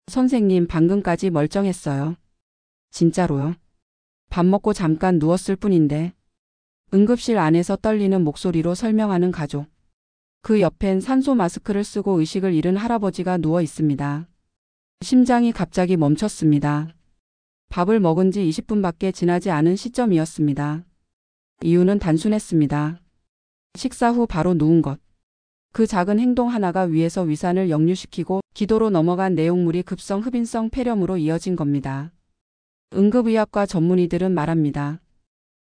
선생님 방금까지 멀쩡했어요. 진짜로요? 밥 먹고 잠깐 누웠을 뿐인데. 응급실 안에서 떨리는 목소리로 설명하는 가족. 그 옆엔 산소 마스크를 쓰고 의식을 잃은 할아버지가 누워 있습니다. 심장이 갑자기 멈췄습니다. 밥을 먹은 지 20분밖에 지나지 않은 시점이었습니다. 이유는 단순했습니다. 식사 후 바로 누운 것. 그 작은 행동 하나가 위에서 위산을 역류시키고 기도로 넘어간 내용물이 급성 흡인성 폐렴으로 이어진 겁니다. 응급의학과 전문의들은 말합니다.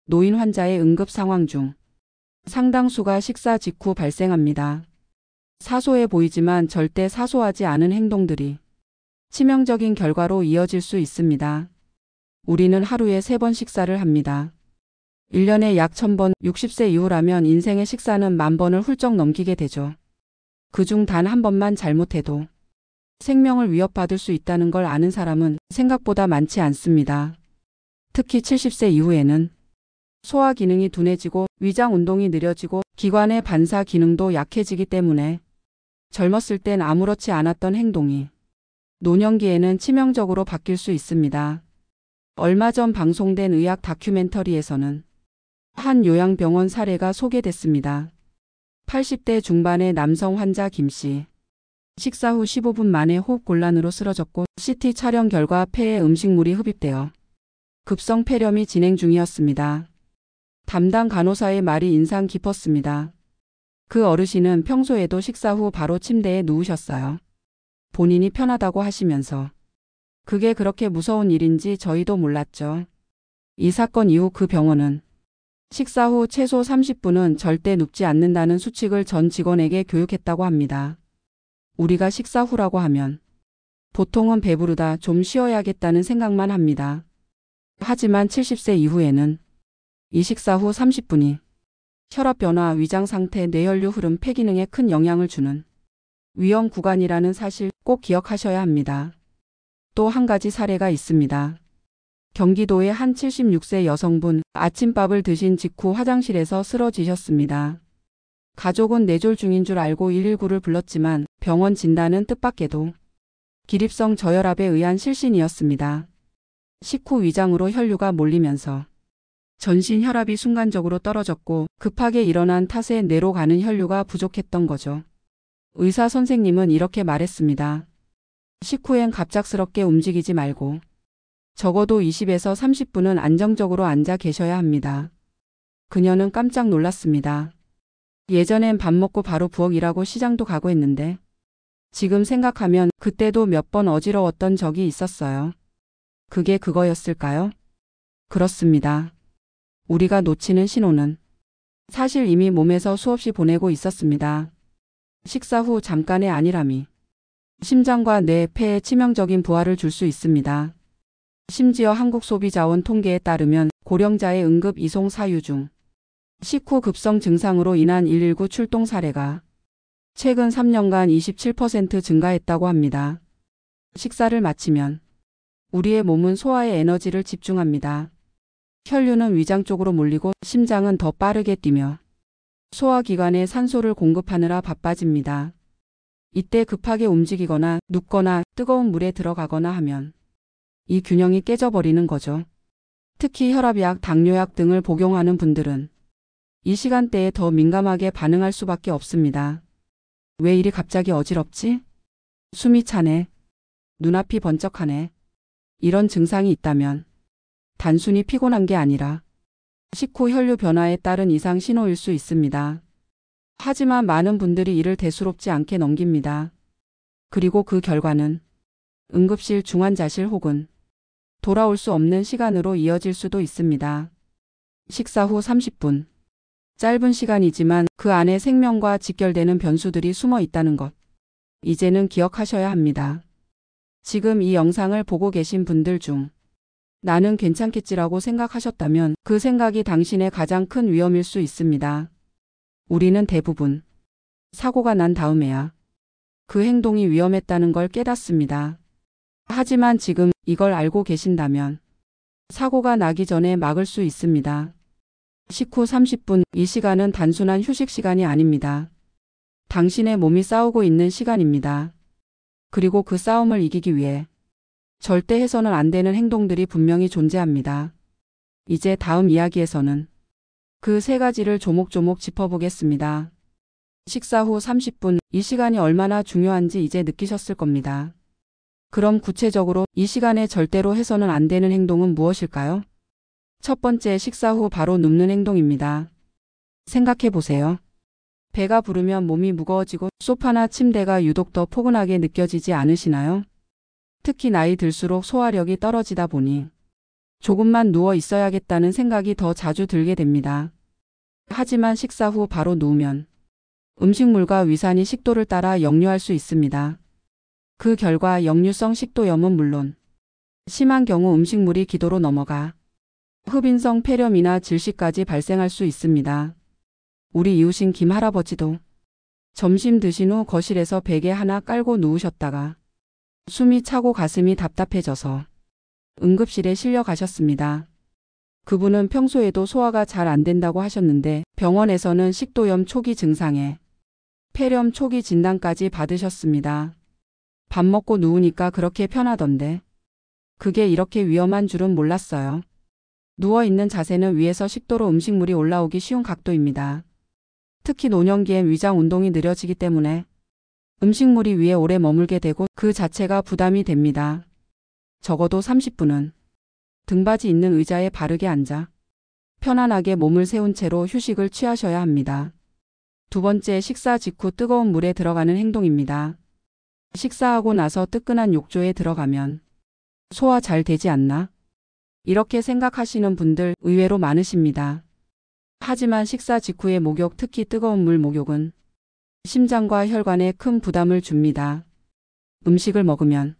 노인 환자의 응급 상황 중 상당수가 식사 직후 발생합니다. 사소해 보이지만 절대 사소하지 않은 행동들이 치명적인 결과로 이어질 수 있습니다. 우리는 하루에 3번 식사를 합니다. 1년에 약 1000번, 60세 이후라면 인생의 식사는 10,000번을 훌쩍 넘기게 되죠. 그중 단 한 번만 잘못해도 생명을 위협받을 수 있다는 걸 아는 사람은 생각보다 많지 않습니다. 특히 70세 이후에는 소화 기능이 둔해지고 위장 운동이 느려지고 기관의 반사 기능도 약해지기 때문에 젊었을 땐 아무렇지 않았던 행동이 노년기에는 치명적으로 바뀔 수 있습니다. 얼마 전 방송된 의학 다큐멘터리에서는 한 요양병원 사례가 소개됐습니다. 80대 중반의 남성 환자 김씨. 식사 후 15분 만에 호흡곤란으로 쓰러졌고 CT 촬영 결과 폐에 음식물이 흡입되어 급성 폐렴이 진행 중이었습니다. 담당 간호사의 말이 인상 깊었습니다. 그 어르신은 평소에도 식사 후 바로 침대에 누우셨어요. 본인이 편하다고 하시면서. 그게 그렇게 무서운 일인지 저희도 몰랐죠. 이 사건 이후 그 병원은 식사 후 최소 30분은 절대 눕지 않는다는 수칙을 전 직원에게 교육했다고 합니다. 우리가 식사 후라고 하면 보통은 배부르다 좀 쉬어야겠다는 생각만 합니다. 하지만 70세 이후에는 이 식사 후 30분이 혈압 변화, 위장 상태, 뇌혈류 흐름, 폐 기능에 큰 영향을 주는 위험 구간이라는 사실 꼭 기억하셔야 합니다. 또 한 가지 사례가 있습니다. 경기도의 한 76세 여성분, 아침밥을 드신 직후 화장실에서 쓰러지셨습니다. 가족은 뇌졸 중인 줄 알고 119를 불렀지만 병원 진단은 뜻밖에도 기립성 저혈압에 의한 실신이었습니다. 식후 위장으로 혈류가 몰리면서 전신 혈압이 순간적으로 떨어졌고 급하게 일어난 탓에 뇌로 가는 혈류가 부족했던 거죠. 의사 선생님은 이렇게 말했습니다. 식후엔 갑작스럽게 움직이지 말고 적어도 20에서 30분은 안정적으로 앉아 계셔야 합니다. 그녀는 깜짝 놀랐습니다. 예전엔 밥 먹고 바로 부엌 일하고 시장도 가고 했는데 지금 생각하면 그때도 몇 번 어지러웠던 적이 있었어요. 그게 그거였을까요? 그렇습니다. 우리가 놓치는 신호는 사실 이미 몸에서 수없이 보내고 있었습니다. 식사 후 잠깐의 안일함이 심장과 뇌, 폐에 치명적인 부하를 줄 수 있습니다. 심지어 한국소비자원 통계에 따르면 고령자의 응급 이송 사유 중 식후 급성 증상으로 인한 119 출동 사례가 최근 3년간 27% 증가했다고 합니다. 식사를 마치면 우리의 몸은 소화에 에너지를 집중합니다. 혈류는 위장 쪽으로 몰리고 심장은 더 빠르게 뛰며 소화기관에 산소를 공급하느라 바빠집니다. 이때 급하게 움직이거나 눕거나 뜨거운 물에 들어가거나 하면 이 균형이 깨져버리는 거죠. 특히 혈압약, 당뇨약 등을 복용하는 분들은 이 시간대에 더 민감하게 반응할 수밖에 없습니다. 왜 이리 갑자기 어지럽지? 숨이 차네. 눈앞이 번쩍하네. 이런 증상이 있다면 단순히 피곤한 게 아니라 식후 혈류 변화에 따른 이상 신호일 수 있습니다. 하지만 많은 분들이 이를 대수롭지 않게 넘깁니다. 그리고 그 결과는 응급실 중환자실 혹은 돌아올 수 없는 시간으로 이어질 수도 있습니다. 식사 후 30분. 짧은 시간이지만 그 안에 생명과 직결되는 변수들이 숨어 있다는 것. 이제는 기억하셔야 합니다. 지금 이 영상을 보고 계신 분들 중 나는 괜찮겠지라고 생각하셨다면 그 생각이 당신의 가장 큰 위험일 수 있습니다. 우리는 대부분 사고가 난 다음에야 그 행동이 위험했다는 걸 깨닫습니다. 하지만 지금 이걸 알고 계신다면 사고가 나기 전에 막을 수 있습니다. 식후 30분, 이 시간은 단순한 휴식 시간이 아닙니다. 당신의 몸이 싸우고 있는 시간입니다. 그리고 그 싸움을 이기기 위해 절대 해서는 안 되는 행동들이 분명히 존재합니다. 이제 다음 이야기에서는 그 3가지를 조목조목 짚어보겠습니다. 식사 후 30분, 이 시간이 얼마나 중요한지 이제 느끼셨을 겁니다. 그럼 구체적으로 이 시간에 절대로 해서는 안 되는 행동은 무엇일까요? 첫 번째, 식사 후 바로 눕는 행동입니다. 생각해 보세요. 배가 부르면 몸이 무거워지고 소파나 침대가 유독 더 포근하게 느껴지지 않으시나요? 특히 나이 들수록 소화력이 떨어지다 보니 조금만 누워 있어야겠다는 생각이 더 자주 들게 됩니다. 하지만 식사 후 바로 누우면 음식물과 위산이 식도를 따라 역류할 수 있습니다. 그 결과 역류성 식도염은 물론 심한 경우 음식물이 기도로 넘어가 흡인성 폐렴이나 질식까지 발생할 수 있습니다. 우리 이웃인 김 할아버지도 점심 드신 후 거실에서 베개 하나 깔고 누우셨다가 숨이 차고 가슴이 답답해져서 응급실에 실려 가셨습니다. 그분은 평소에도 소화가 잘 안 된다고 하셨는데 병원에서는 식도염 초기 증상에 폐렴 초기 진단까지 받으셨습니다. 밥 먹고 누우니까 그렇게 편하던데 그게 이렇게 위험한 줄은 몰랐어요. 누워있는 자세는 위에서 식도로 음식물이 올라오기 쉬운 각도입니다. 특히 노년기엔 위장 운동이 느려지기 때문에 음식물이 위에 오래 머물게 되고 그 자체가 부담이 됩니다. 적어도 30분은 등받이 있는 의자에 바르게 앉아 편안하게 몸을 세운 채로 휴식을 취하셔야 합니다. 두 번째, 식사 직후 뜨거운 물에 들어가는 행동입니다. 식사하고 나서 뜨끈한 욕조에 들어가면 소화 잘 되지 않나? 이렇게 생각하시는 분들 의외로 많으십니다. 하지만 식사 직후의 목욕, 특히 뜨거운 물 목욕은 심장과 혈관에 큰 부담을 줍니다. 음식을 먹으면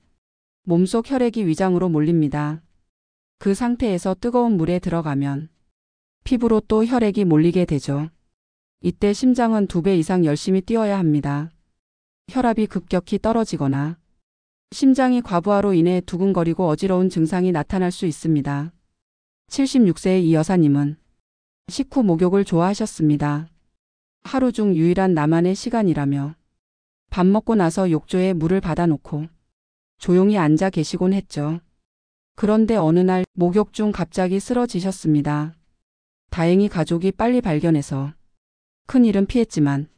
몸속 혈액이 위장으로 몰립니다. 그 상태에서 뜨거운 물에 들어가면 피부로 또 혈액이 몰리게 되죠. 이때 심장은 2배 이상 열심히 뛰어야 합니다. 혈압이 급격히 떨어지거나 심장이 과부하로 인해 두근거리고 어지러운 증상이 나타날 수 있습니다. 76세의 이 여사님은 식후 목욕을 좋아하셨습니다. 하루 중 유일한 나만의 시간이라며 밥 먹고 나서 욕조에 물을 받아놓고 조용히 앉아 계시곤 했죠. 그런데 어느 날 목욕 중 갑자기 쓰러지셨습니다. 다행히 가족이 빨리 발견해서 큰일은 피했지만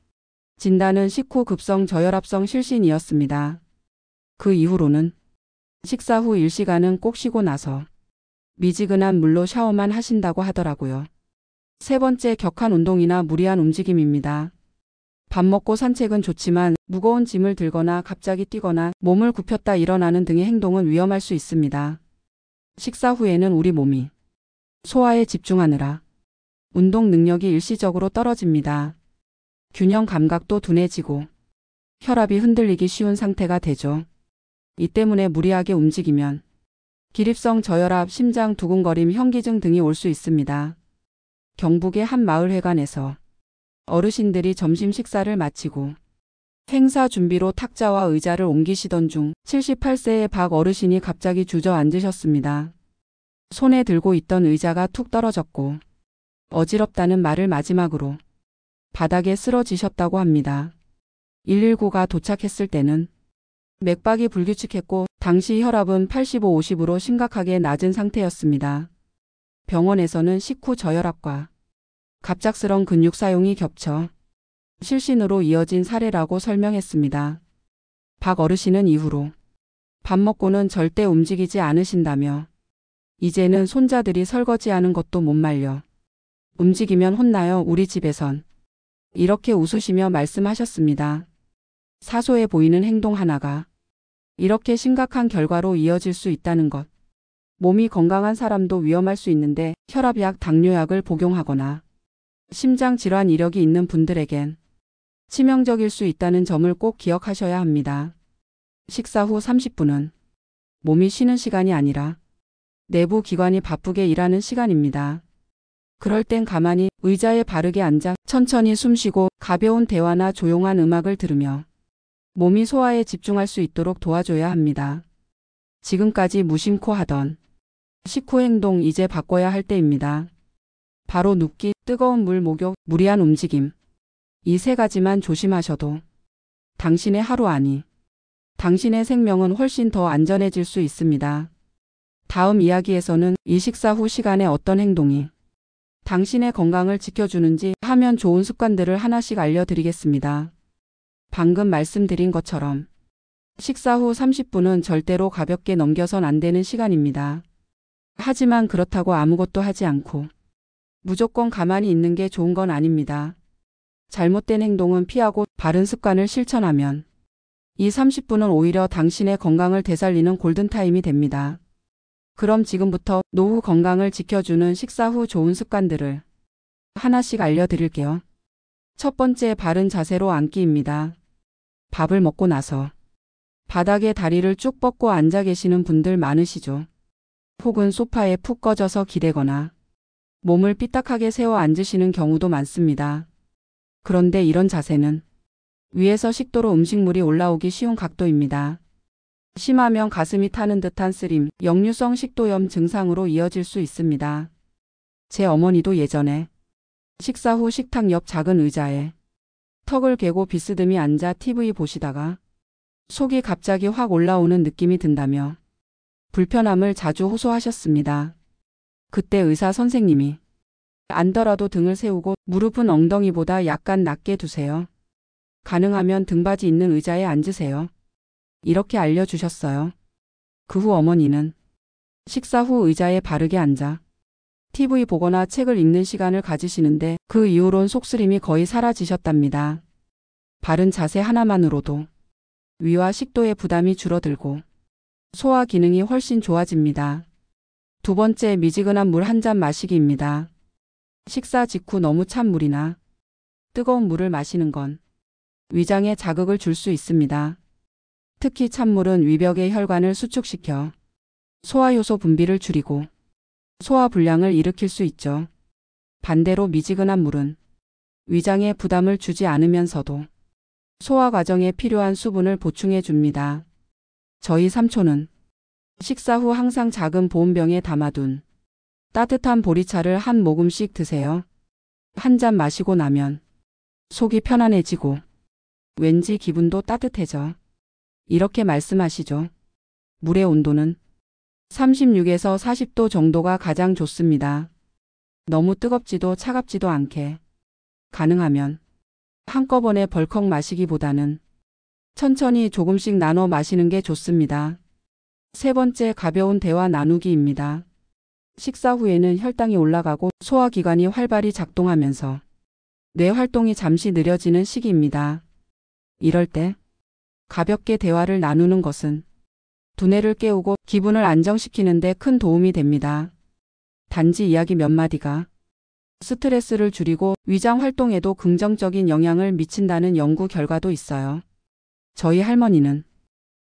진단은 식후 급성 저혈압성 실신이었습니다. 그 이후로는 식사 후 1시간은 꼭 쉬고 나서 미지근한 물로 샤워만 하신다고 하더라고요. 세 번째, 격한 운동이나 무리한 움직임입니다. 밥 먹고 산책은 좋지만 무거운 짐을 들거나 갑자기 뛰거나 몸을 굽혔다 일어나는 등의 행동은 위험할 수 있습니다. 식사 후에는 우리 몸이 소화에 집중하느라 운동 능력이 일시적으로 떨어집니다. 균형 감각도 둔해지고 혈압이 흔들리기 쉬운 상태가 되죠. 이 때문에 무리하게 움직이면 기립성 저혈압, 심장 두근거림, 현기증 등이 올 수 있습니다. 경북의 한 마을회관에서 어르신들이 점심 식사를 마치고 행사 준비로 탁자와 의자를 옮기시던 중 78세의 박 어르신이 갑자기 주저앉으셨습니다. 손에 들고 있던 의자가 툭 떨어졌고 어지럽다는 말을 마지막으로 바닥에 쓰러지셨다고 합니다. 119가 도착했을 때는 맥박이 불규칙했고 당시 혈압은 85/50으로 심각하게 낮은 상태였습니다. 병원에서는 식후 저혈압과 갑작스런 근육 사용이 겹쳐 실신으로 이어진 사례라고 설명했습니다. 박 어르신은 이후로 밥 먹고는 절대 움직이지 않으신다며 이제는 손자들이 설거지하는 것도 못 말려 움직이면 혼나요, 우리 집에선. 이렇게 웃으시며 말씀하셨습니다. 사소해 보이는 행동 하나가 이렇게 심각한 결과로 이어질 수 있다는 것. 몸이 건강한 사람도 위험할 수 있는데 혈압약, 당뇨약을 복용하거나 심장 질환 이력이 있는 분들에겐 치명적일 수 있다는 점을 꼭 기억하셔야 합니다. 식사 후 30분은 몸이 쉬는 시간이 아니라 내부 기관이 바쁘게 일하는 시간입니다. 그럴 땐 가만히 의자에 바르게 앉아 천천히 숨쉬고 가벼운 대화나 조용한 음악을 들으며 몸이 소화에 집중할 수 있도록 도와줘야 합니다. 지금까지 무심코 하던 식후 행동 이제 바꿔야 할 때입니다. 바로 눕기, 뜨거운 물 목욕, 무리한 움직임. 이 3가지만 조심하셔도 당신의 하루 아니 당신의 생명은 훨씬 더 안전해질 수 있습니다. 다음 이야기에서는 이 식사 후 시간에 어떤 행동이 당신의 건강을 지켜주는지 하면 좋은 습관들을 하나씩 알려드리겠습니다. 방금 말씀드린 것처럼 식사 후 30분은 절대로 가볍게 넘겨선 안 되는 시간입니다. 하지만 그렇다고 아무것도 하지 않고 무조건 가만히 있는 게 좋은 건 아닙니다. 잘못된 행동은 피하고 바른 습관을 실천하면 이 30분은 오히려 당신의 건강을 되살리는 골든타임이 됩니다. 그럼 지금부터 노후 건강을 지켜주는 식사 후 좋은 습관들을 하나씩 알려드릴게요. 첫 번째, 바른 자세로 앉기입니다. 밥을 먹고 나서 바닥에 다리를 쭉 뻗고 앉아 계시는 분들 많으시죠? 혹은 소파에 푹 꺼져서 기대거나 몸을 삐딱하게 세워 앉으시는 경우도 많습니다. 그런데 이런 자세는 위에서 식도로 음식물이 올라오기 쉬운 각도입니다. 심하면 가슴이 타는 듯한 쓰림, 역류성 식도염 증상으로 이어질 수 있습니다. 제 어머니도 예전에 식사 후 식탁 옆 작은 의자에 턱을 개고 비스듬히 앉아 TV 보시다가 속이 갑자기 확 올라오는 느낌이 든다며 불편함을 자주 호소하셨습니다. 그때 의사 선생님이 앉더라도 등을 세우고 무릎은 엉덩이보다 약간 낮게 두세요. 가능하면 등받이 있는 의자에 앉으세요. 이렇게 알려주셨어요. 그 후 어머니는 식사 후 의자에 바르게 앉아 TV 보거나 책을 읽는 시간을 가지시는데 그 이후론 속쓰림이 거의 사라지셨답니다. 바른 자세 하나만으로도 위와 식도의 부담이 줄어들고 소화 기능이 훨씬 좋아집니다. 두 번째, 미지근한 물 한 잔 마시기입니다. 식사 직후 너무 찬 물이나 뜨거운 물을 마시는 건 위장에 자극을 줄 수 있습니다. 특히 찬물은 위벽의 혈관을 수축시켜 소화효소 분비를 줄이고 소화불량을 일으킬 수 있죠. 반대로 미지근한 물은 위장에 부담을 주지 않으면서도 소화 과정에 필요한 수분을 보충해 줍니다. 저희 삼촌은 식사 후 항상 작은 보온병에 담아둔 따뜻한 보리차를 한 모금씩 드세요. 한 잔 마시고 나면 속이 편안해지고 왠지 기분도 따뜻해져. 이렇게 말씀하시죠. 물의 온도는 36에서 40도 정도가 가장 좋습니다. 너무 뜨겁지도 차갑지도 않게. 가능하면 한꺼번에 벌컥 마시기보다는 천천히 조금씩 나눠 마시는 게 좋습니다. 세 번째, 가벼운 대화 나누기입니다. 식사 후에는 혈당이 올라가고 소화기관이 활발히 작동하면서 뇌 활동이 잠시 느려지는 시기입니다. 이럴 때 가볍게 대화를 나누는 것은 두뇌를 깨우고 기분을 안정시키는 데 큰 도움이 됩니다. 단지 이야기 몇 마디가 스트레스를 줄이고 위장 활동에도 긍정적인 영향을 미친다는 연구 결과도 있어요. 저희 할머니는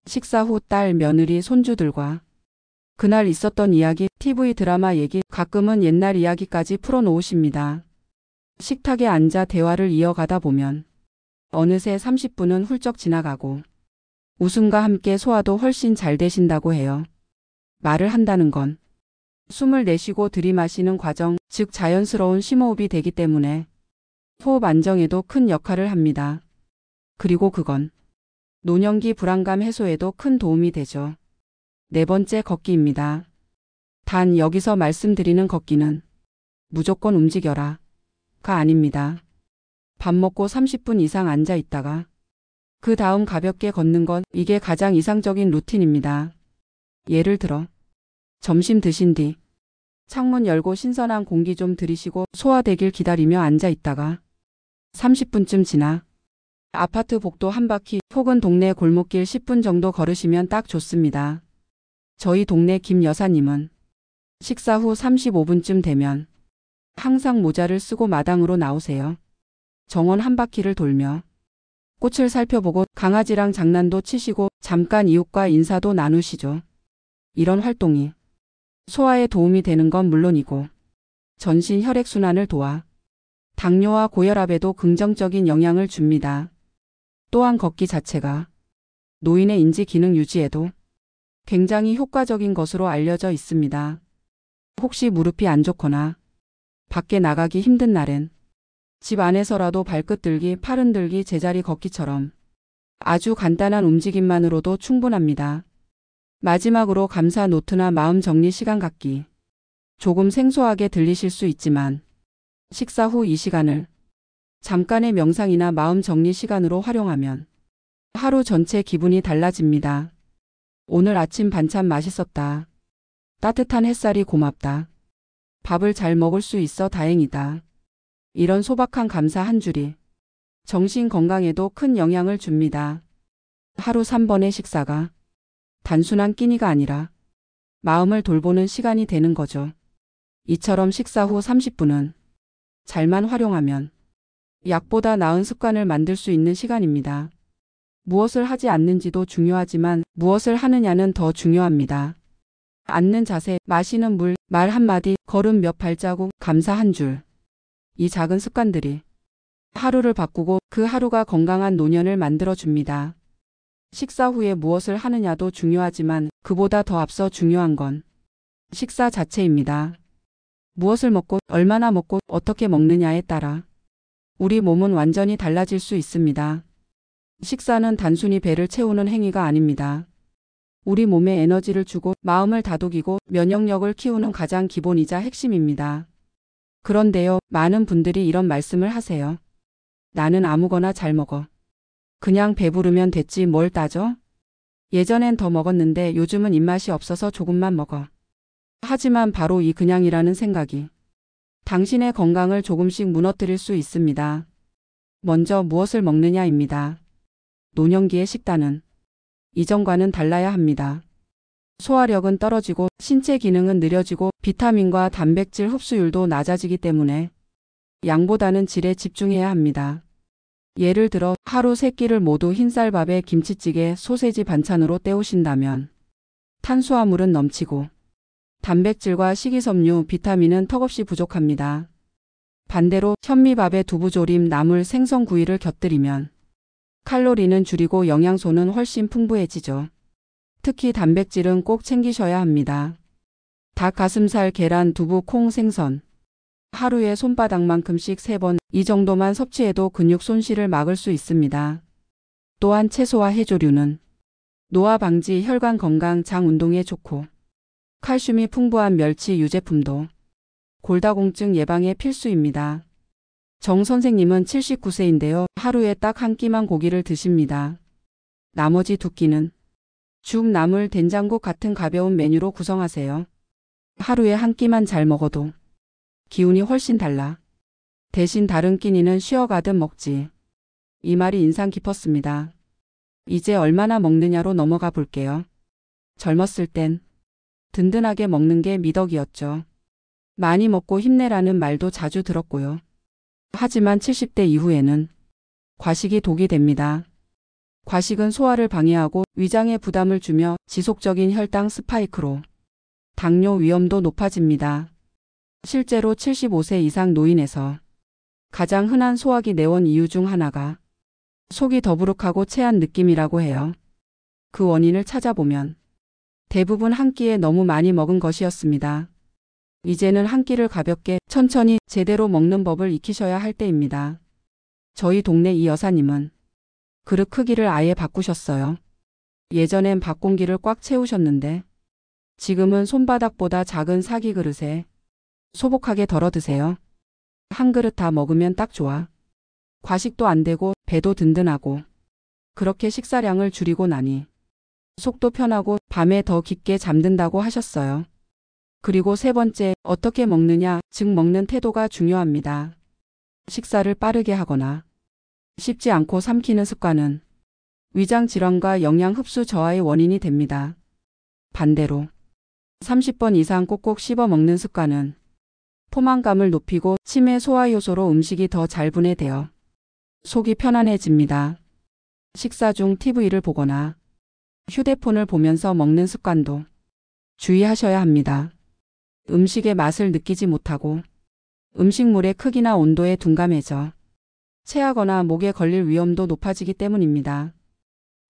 식사 후 딸, 며느리, 손주들과 그날 있었던 이야기, TV 드라마 얘기, 가끔은 옛날 이야기까지 풀어놓으십니다. 식탁에 앉아 대화를 이어가다 보면 어느새 30분은 훌쩍 지나가고 웃음과 함께 소화도 훨씬 잘 되신다고 해요. 말을 한다는 건 숨을 내쉬고 들이마시는 과정, 즉 자연스러운 심호흡이 되기 때문에 호흡 안정에도 큰 역할을 합니다. 그리고 그건 노년기 불안감 해소에도 큰 도움이 되죠. 네 번째, 걷기입니다. 단 여기서 말씀드리는 걷기는 무조건 움직여라가 아닙니다. 밥 먹고 30분 이상 앉아 있다가 그 다음 가볍게 걷는 건 이게 가장 이상적인 루틴입니다. 예를 들어 점심 드신 뒤 창문 열고 신선한 공기 좀 들이쉬고 소화되길 기다리며 앉아 있다가 30분쯤 지나 아파트 복도 한 바퀴 혹은 동네 골목길 10분 정도 걸으시면 딱 좋습니다. 저희 동네 김 여사님은 식사 후 35분쯤 되면 항상 모자를 쓰고 마당으로 나오세요. 정원 한 바퀴를 돌며 꽃을 살펴보고 강아지랑 장난도 치시고 잠깐 이웃과 인사도 나누시죠. 이런 활동이 소화에 도움이 되는 건 물론이고 전신 혈액순환을 도와 당뇨와 고혈압에도 긍정적인 영향을 줍니다. 또한 걷기 자체가 노인의 인지 기능 유지에도 굉장히 효과적인 것으로 알려져 있습니다. 혹시 무릎이 안 좋거나 밖에 나가기 힘든 날엔 집 안에서라도 발끝 들기, 팔 흔들기, 제자리 걷기처럼 아주 간단한 움직임만으로도 충분합니다. 마지막으로 감사 노트나 마음 정리 시간 갖기. 조금 생소하게 들리실 수 있지만 식사 후 이 시간을 잠깐의 명상이나 마음 정리 시간으로 활용하면 하루 전체 기분이 달라집니다. 오늘 아침 반찬 맛있었다. 따뜻한 햇살이 고맙다. 밥을 잘 먹을 수 있어 다행이다. 이런 소박한 감사 한 줄이 정신 건강에도 큰 영향을 줍니다. 하루 3번의 식사가 단순한 끼니가 아니라 마음을 돌보는 시간이 되는 거죠. 이처럼 식사 후 30분은 잘만 활용하면 약보다 나은 습관을 만들 수 있는 시간입니다. 무엇을 하지 않는지도 중요하지만 무엇을 하느냐는 더 중요합니다. 앉는 자세, 마시는 물, 말 한마디, 걸음 몇 발자국, 감사 한 줄. 이 작은 습관들이 하루를 바꾸고 그 하루가 건강한 노년을 만들어줍니다. 식사 후에 무엇을 하느냐도 중요하지만 그보다 더 앞서 중요한 건 식사 자체입니다. 무엇을 먹고 얼마나 먹고 어떻게 먹느냐에 따라 우리 몸은 완전히 달라질 수 있습니다. 식사는 단순히 배를 채우는 행위가 아닙니다. 우리 몸에 에너지를 주고 마음을 다독이고 면역력을 키우는 가장 기본이자 핵심입니다. 그런데요, 많은 분들이 이런 말씀을 하세요. 나는 아무거나 잘 먹어. 그냥 배부르면 됐지 뭘 따져? 예전엔 더 먹었는데 요즘은 입맛이 없어서 조금만 먹어. 하지만 바로 이 그냥이라는 생각이 당신의 건강을 조금씩 무너뜨릴 수 있습니다. 먼저 무엇을 먹느냐입니다. 노년기의 식단은 이전과는 달라야 합니다. 소화력은 떨어지고 신체 기능은 느려지고 비타민과 단백질 흡수율도 낮아지기 때문에 양보다는 질에 집중해야 합니다. 예를 들어 하루 3끼를 모두 흰쌀밥에 김치찌개, 소세지 반찬으로 때우신다면 탄수화물은 넘치고 단백질과 식이섬유, 비타민은 턱없이 부족합니다. 반대로 현미밥에 두부조림, 나물, 생선구이를 곁들이면 칼로리는 줄이고 영양소는 훨씬 풍부해지죠. 특히 단백질은 꼭 챙기셔야 합니다. 닭, 가슴살, 계란, 두부, 콩, 생선. 하루에 손바닥만큼씩 3번, 이 정도만 섭취해도 근육 손실을 막을 수 있습니다. 또한 채소와 해조류는 노화 방지, 혈관 건강, 장 운동에 좋고 칼슘이 풍부한 멸치 유제품도 골다공증 예방에 필수입니다. 정 선생님은 79세인데요. 하루에 딱 한 끼만 고기를 드십니다. 나머지 2끼는 죽, 나물, 된장국 같은 가벼운 메뉴로 구성하세요. 하루에 한 끼만 잘 먹어도 기운이 훨씬 달라. 대신 다른 끼니는 쉬어가듯 먹지. 이 말이 인상 깊었습니다. 이제 얼마나 먹느냐로 넘어가 볼게요. 젊었을 땐 든든하게 먹는 게 미덕이었죠. 많이 먹고 힘내라는 말도 자주 들었고요. 하지만 70대 이후에는 과식이 독이 됩니다. 과식은 소화를 방해하고 위장에 부담을 주며 지속적인 혈당 스파이크로 당뇨 위험도 높아집니다. 실제로 75세 이상 노인에서 가장 흔한 소화기 내원 이유 중 하나가 속이 더부룩하고 체한 느낌이라고 해요. 그 원인을 찾아보면 대부분 한 끼에 너무 많이 먹은 것이었습니다. 이제는 한 끼를 가볍게 천천히 제대로 먹는 법을 익히셔야 할 때입니다. 저희 동네 이 여사님은 그릇 크기를 아예 바꾸셨어요. 예전엔 밥공기를 꽉 채우셨는데 지금은 손바닥보다 작은 사기 그릇에 소복하게 덜어 드세요. 한 그릇 다 먹으면 딱 좋아. 과식도 안 되고 배도 든든하고 그렇게 식사량을 줄이고 나니 속도 편하고 밤에 더 깊게 잠든다고 하셨어요. 그리고 3번째, 어떻게 먹느냐, 즉 먹는 태도가 중요합니다. 식사를 빠르게 하거나 씹지 않고 삼키는 습관은 위장 질환과 영양 흡수 저하의 원인이 됩니다. 반대로 30번 이상 꼭꼭 씹어 먹는 습관은 포만감을 높이고 치매 소화 효소로 음식이 더 잘 분해되어 속이 편안해집니다. 식사 중 TV를 보거나 휴대폰을 보면서 먹는 습관도 주의하셔야 합니다. 음식의 맛을 느끼지 못하고 음식물의 크기나 온도에 둔감해져 체하거나 목에 걸릴 위험도 높아지기 때문입니다.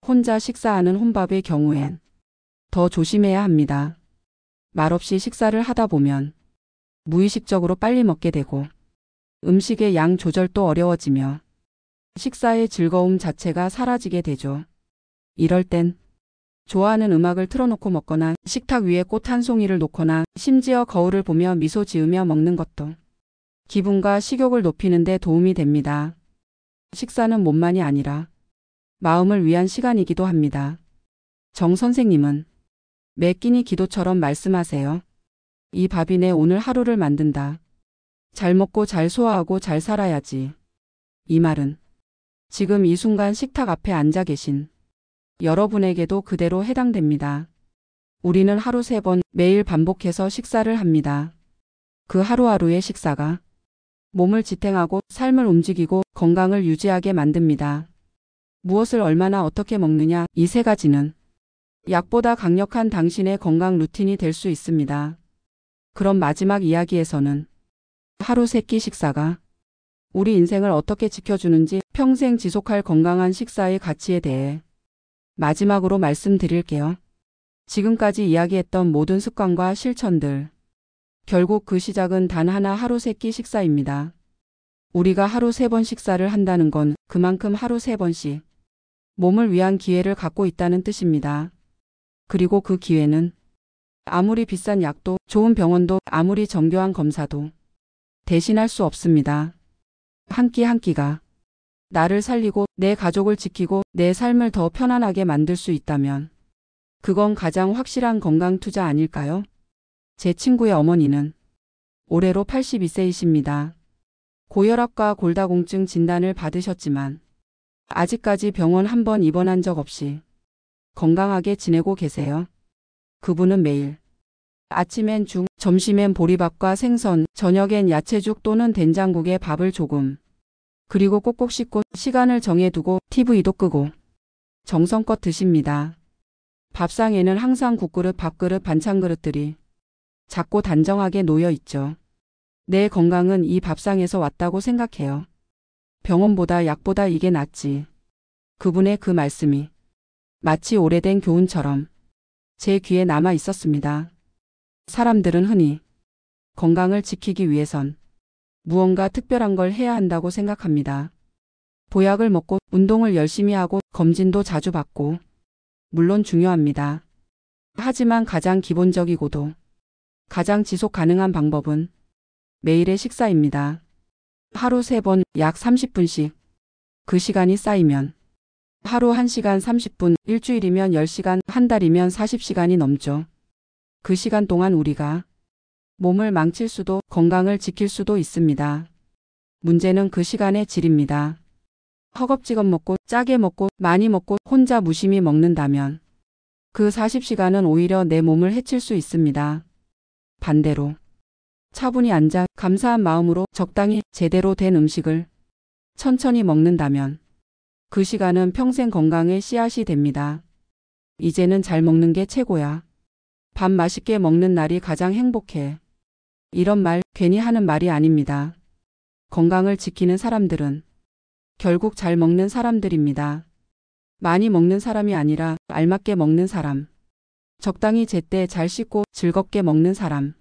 혼자 식사하는 혼밥의 경우엔 더 조심해야 합니다. 말없이 식사를 하다 보면 무의식적으로 빨리 먹게 되고 음식의 양 조절도 어려워지며 식사의 즐거움 자체가 사라지게 되죠. 이럴 땐 좋아하는 음악을 틀어놓고 먹거나 식탁 위에 꽃 한 송이를 놓거나 심지어 거울을 보며 미소 지으며 먹는 것도 기분과 식욕을 높이는 데 도움이 됩니다. 식사는 몸만이 아니라 마음을 위한 시간이기도 합니다. 정 선생님은 매 끼니 기도처럼 말씀하세요. 이 밥이 내 오늘 하루를 만든다. 잘 먹고 잘 소화하고 잘 살아야지. 이 말은 지금 이 순간 식탁 앞에 앉아 계신 여러분에게도 그대로 해당됩니다. 우리는 하루 3번 매일 반복해서 식사를 합니다. 그 하루하루의 식사가 몸을 지탱하고 삶을 움직이고 건강을 유지하게 만듭니다. 무엇을 얼마나 어떻게 먹느냐, 이 3가지는 약보다 강력한 당신의 건강 루틴이 될 수 있습니다. 그럼 마지막 이야기에서는 하루 3끼 식사가 우리 인생을 어떻게 지켜주는지, 평생 지속할 건강한 식사의 가치에 대해 마지막으로 말씀드릴게요. 지금까지 이야기했던 모든 습관과 실천들, 결국 그 시작은 단 하나, 하루 3끼 식사입니다. 우리가 하루 3번 식사를 한다는 건 그만큼 하루 3번씩 몸을 위한 기회를 갖고 있다는 뜻입니다. 그리고 그 기회는 아무리 비싼 약도, 좋은 병원도, 아무리 정교한 검사도 대신할 수 없습니다. 한 끼 한 끼가 나를 살리고 내 가족을 지키고 내 삶을 더 편안하게 만들 수 있다면 그건 가장 확실한 건강 투자 아닐까요? 제 친구의 어머니는 올해로 82세이십니다. 고혈압과 골다공증 진단을 받으셨지만 아직까지 병원 한 번 입원한 적 없이 건강하게 지내고 계세요. 그분은 매일 아침엔 죽, 점심엔 보리밥과 생선, 저녁엔 야채죽 또는 된장국에 밥을 조금, 그리고 꼭꼭 씻고 시간을 정해두고 TV도 끄고 정성껏 드십니다. 밥상에는 항상 국그릇, 밥그릇, 반찬그릇들이 작고 단정하게 놓여 있죠. 내 건강은 이 밥상에서 왔다고 생각해요. 병원보다 약보다 이게 낫지. 그분의 그 말씀이 마치 오래된 교훈처럼 제 귀에 남아 있었습니다. 사람들은 흔히 건강을 지키기 위해선 무언가 특별한 걸 해야 한다고 생각합니다. 보약을 먹고 운동을 열심히 하고 검진도 자주 받고 물론 중요합니다. 하지만 가장 기본적이고도 가장 지속 가능한 방법은 매일의 식사입니다. 하루 3번 약 30분씩. 그 시간이 쌓이면 하루 1시간 30분, 일주일이면 10시간, 한 달이면 40시간이 넘죠. 그 시간 동안 우리가 몸을 망칠 수도 건강을 지킬 수도 있습니다. 문제는 그 시간의 질입니다. 허겁지겁 먹고 짜게 먹고 많이 먹고 혼자 무심히 먹는다면 그 40시간은 오히려 내 몸을 해칠 수 있습니다. 반대로 차분히 앉아 감사한 마음으로 적당히 제대로 된 음식을 천천히 먹는다면 그 시간은 평생 건강의 씨앗이 됩니다. 이제는 잘 먹는 게 최고야. 밥 맛있게 먹는 날이 가장 행복해. 이런 말 괜히 하는 말이 아닙니다. 건강을 지키는 사람들은 결국 잘 먹는 사람들입니다. 많이 먹는 사람이 아니라 알맞게 먹는 사람. 적당히 제때 잘 씻고 즐겁게 먹는 사람.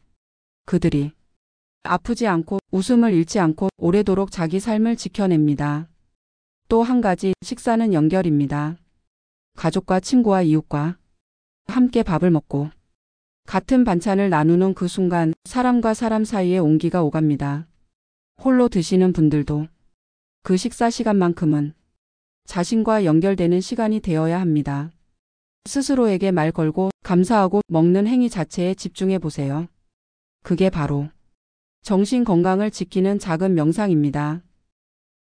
그들이 아프지 않고 웃음을 잃지 않고 오래도록 자기 삶을 지켜냅니다. 또 한 가지, 식사는 연결입니다. 가족과 친구와 이웃과 함께 밥을 먹고 같은 반찬을 나누는 그 순간 사람과 사람 사이에 온기가 오갑니다. 홀로 드시는 분들도 그 식사 시간만큼은 자신과 연결되는 시간이 되어야 합니다. 스스로에게 말 걸고 감사하고 먹는 행위 자체에 집중해 보세요. 그게 바로 정신 건강을 지키는 작은 명상입니다.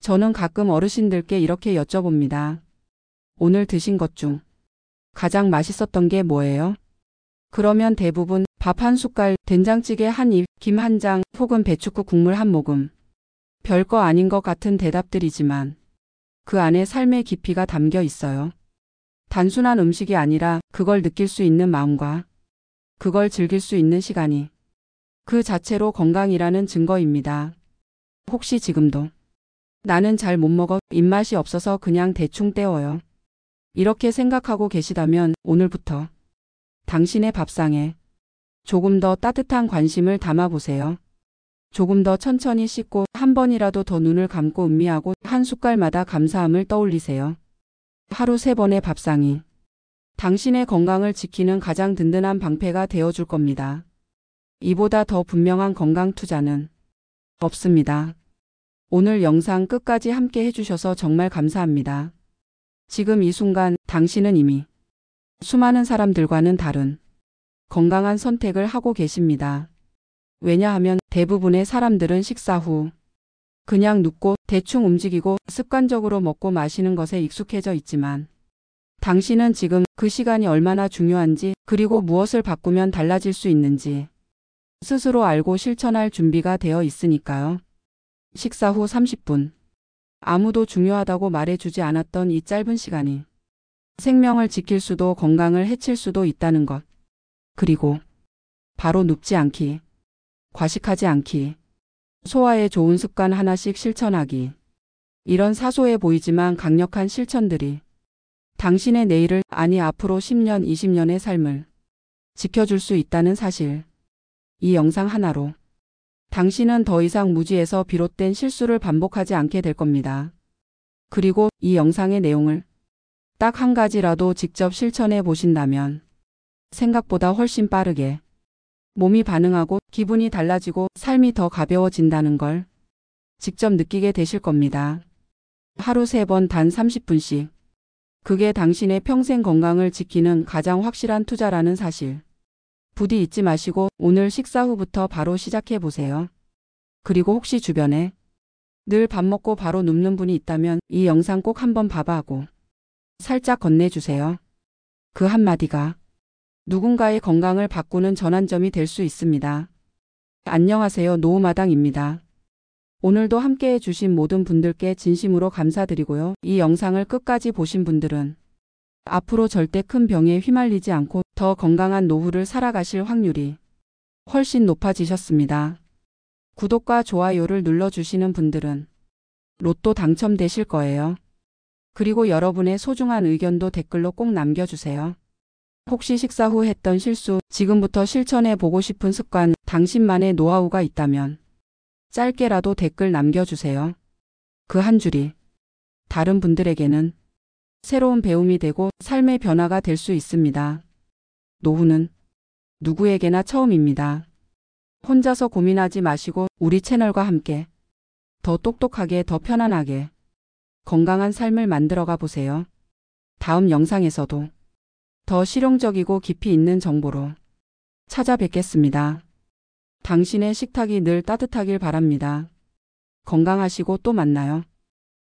저는 가끔 어르신들께 이렇게 여쭤봅니다. 오늘 드신 것 중 가장 맛있었던 게 뭐예요? 그러면 대부분 밥 한 숟갈, 된장찌개 한 입, 김 한 장, 혹은 배춧국 국물 한 모금. 별거 아닌 것 같은 대답들이지만 그 안에 삶의 깊이가 담겨 있어요. 단순한 음식이 아니라 그걸 느낄 수 있는 마음과 그걸 즐길 수 있는 시간이 그 자체로 건강이라는 증거입니다. 혹시 지금도 나는 잘 못 먹어, 입맛이 없어서 그냥 대충 때워요. 이렇게 생각하고 계시다면 오늘부터 당신의 밥상에 조금 더 따뜻한 관심을 담아보세요. 조금 더 천천히 씻고 한 번이라도 더 눈을 감고 음미하고 한 한 숟갈마다 감사함을 떠올리세요. 하루 3번의 밥상이 당신의 건강을 지키는 가장 든든한 방패가 되어줄 겁니다. 이보다 더 분명한 건강 투자는 없습니다. 오늘 영상 끝까지 함께 해주셔서 정말 감사합니다. 지금 이 순간 당신은 이미 수많은 사람들과는 다른 건강한 선택을 하고 계십니다. 왜냐하면 대부분의 사람들은 식사 후 그냥 눕고 대충 움직이고 습관적으로 먹고 마시는 것에 익숙해져 있지만 당신은 지금 그 시간이 얼마나 중요한지 그리고 무엇을 바꾸면 달라질 수 있는지 스스로 알고 실천할 준비가 되어 있으니까요. 식사 후 30분. 아무도 중요하다고 말해주지 않았던 이 짧은 시간이 생명을 지킬 수도 건강을 해칠 수도 있다는 것. 그리고 바로 눕지 않기, 과식하지 않기, 소화에 좋은 습관 하나씩 실천하기. 이런 사소해 보이지만 강력한 실천들이 당신의 내일을 아니 앞으로 10년, 20년의 삶을 지켜줄 수 있다는 사실. 이 영상 하나로 당신은 더 이상 무지에서 비롯된 실수를 반복하지 않게 될 겁니다. 그리고 이 영상의 내용을 딱 한 가지라도 직접 실천해 보신다면 생각보다 훨씬 빠르게 몸이 반응하고 기분이 달라지고 삶이 더 가벼워진다는 걸 직접 느끼게 되실 겁니다. 하루 3번 단 30분씩. 그게 당신의 평생 건강을 지키는 가장 확실한 투자라는 사실. 부디 잊지 마시고 오늘 식사 후부터 바로 시작해 보세요. 그리고 혹시 주변에 늘 밥 먹고 바로 눕는 분이 있다면 이 영상 꼭 한번 봐봐 하고 살짝 건네주세요. 그 한마디가 누군가의 건강을 바꾸는 전환점이 될 수 있습니다. 안녕하세요. 노후마당입니다. 오늘도 함께해 주신 모든 분들께 진심으로 감사드리고요. 이 영상을 끝까지 보신 분들은 앞으로 절대 큰 병에 휘말리지 않고 더 건강한 노후를 살아가실 확률이 훨씬 높아지셨습니다. 구독과 좋아요를 눌러주시는 분들은 로또 당첨되실 거예요. 그리고 여러분의 소중한 의견도 댓글로 꼭 남겨주세요. 혹시 식사 후 했던 실수, 지금부터 실천해 보고 싶은 습관, 당신만의 노하우가 있다면 짧게라도 댓글 남겨주세요. 그 한 줄이 다른 분들에게는 새로운 배움이 되고 삶의 변화가 될 수 있습니다. 노후는 누구에게나 처음입니다. 혼자서 고민하지 마시고 우리 채널과 함께 더 똑똑하게 더 편안하게 건강한 삶을 만들어가 보세요. 다음 영상에서도 더 실용적이고 깊이 있는 정보로 찾아뵙겠습니다. 당신의 식탁이 늘 따뜻하길 바랍니다. 건강하시고 또 만나요.